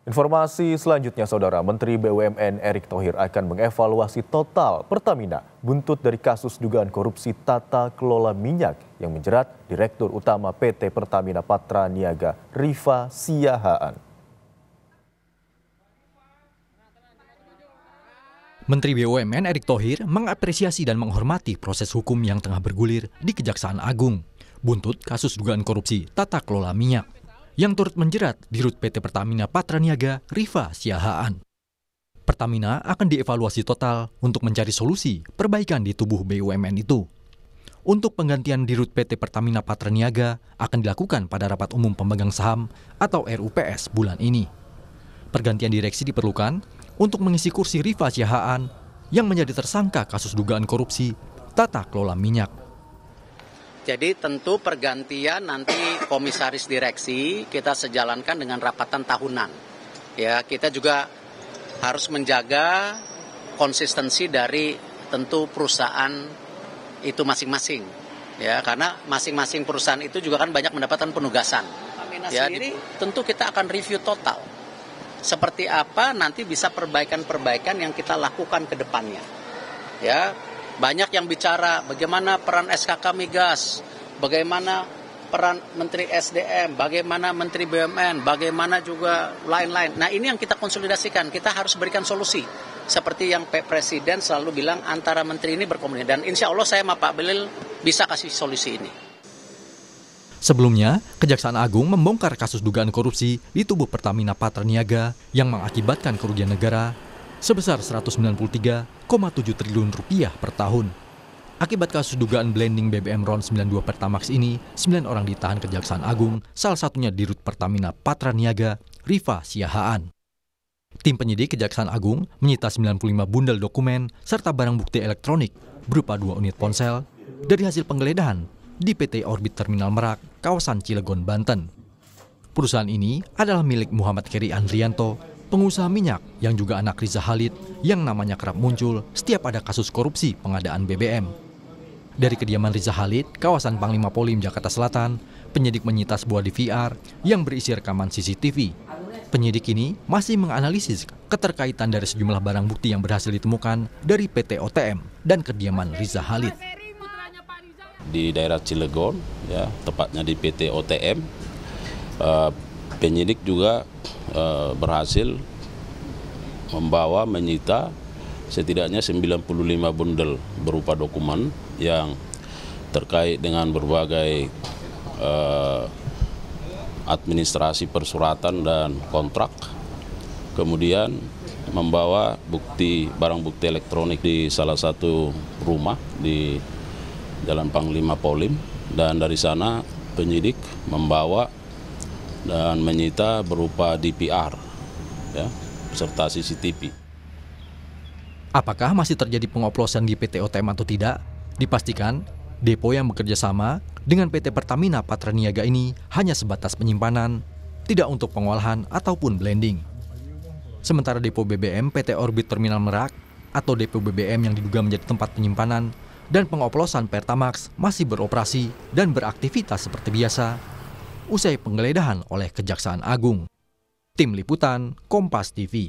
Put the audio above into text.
Informasi selanjutnya, Saudara, Menteri BUMN Erick Thohir akan mengevaluasi total Pertamina buntut dari kasus dugaan korupsi tata kelola minyak yang menjerat Direktur Utama PT Pertamina Patraniaga Rifa Siahaan. Menteri BUMN Erick Thohir mengapresiasi dan menghormati proses hukum yang tengah bergulir di Kejaksaan Agung buntut kasus dugaan korupsi tata kelola minyak yang turut menjerat Dirut PT Pertamina Patraniaga Rifa Siahaan. Pertamina akan dievaluasi total untuk mencari solusi perbaikan di tubuh BUMN itu. Untuk penggantian Dirut PT Pertamina Patraniaga akan dilakukan pada rapat umum pemegang saham atau RUPS bulan ini. Pergantian direksi diperlukan untuk mengisi kursi Rifa Siahaan yang menjadi tersangka kasus dugaan korupsi tata kelola minyak. Jadi tentu pergantian nanti komisaris direksi kita sejalankan dengan rapatan tahunan. Ya, kita juga harus menjaga konsistensi dari tentu perusahaan itu masing-masing. Ya, karena masing-masing perusahaan itu juga kan banyak mendapatkan penugasan. Ya, tentu kita akan review total. Seperti apa nanti bisa perbaikan-perbaikan yang kita lakukan ke depannya. Ya, banyak yang bicara bagaimana peran SKK Migas, bagaimana peran Menteri SDM, bagaimana Menteri BUMN, bagaimana juga lain-lain. Nah, ini yang kita konsolidasikan, kita harus berikan solusi. Seperti yang Pak Presiden selalu bilang, antara menteri ini berkomunikasi. Dan insya Allah saya sama Pak Belil bisa kasih solusi ini. Sebelumnya, Kejaksaan Agung membongkar kasus dugaan korupsi di tubuh Pertamina Patraniaga yang mengakibatkan kerugian negara sebesar Rp193,7 triliun per tahun. Akibat kasus dugaan blending BBM RON 92 Pertamax ini, 9 orang ditahan Kejaksaan Agung, salah satunya Dirut Pertamina Patraniaga Rifa Siahaan. Tim penyidik Kejaksaan Agung menyita 95 bundel dokumen serta barang bukti elektronik berupa 2 unit ponsel dari hasil penggeledahan di PT Orbit Terminal Merak, kawasan Cilegon, Banten. Perusahaan ini adalah milik Muhammad Keri Andrianto, pengusaha minyak yang juga anak Riza Khalid yang namanya kerap muncul setiap ada kasus korupsi pengadaan BBM. Dari kediaman Riza Khalid, kawasan Panglima Polim, Jakarta Selatan, penyidik menyita sebuah DVR yang berisi rekaman CCTV. Penyidik ini masih menganalisis keterkaitan dari sejumlah barang bukti yang berhasil ditemukan dari PT OTM dan kediaman Riza Khalid. Di daerah Cilegon, ya, tepatnya di PT OTM, penyidik juga berhasil menyita setidaknya 95 bundel berupa dokumen yang terkait dengan berbagai administrasi persuratan dan kontrak. Kemudian membawa barang bukti elektronik di salah satu rumah di Jalan Panglima Polim, dan dari sana penyidik membawa dan menyita berupa DVR, ya, serta CCTV. Apakah masih terjadi pengoplosan di PT OTM atau tidak? Dipastikan, depo yang bekerja sama dengan PT Pertamina Patraniaga ini hanya sebatas penyimpanan, tidak untuk pengolahan ataupun blending. Sementara depo BBM PT Orbit Terminal Merak atau depo BBM yang diduga menjadi tempat penyimpanan dan pengoplosan Pertamax masih beroperasi dan beraktivitas seperti biasa usai penggeledahan oleh Kejaksaan Agung. Tim Liputan Kompas TV.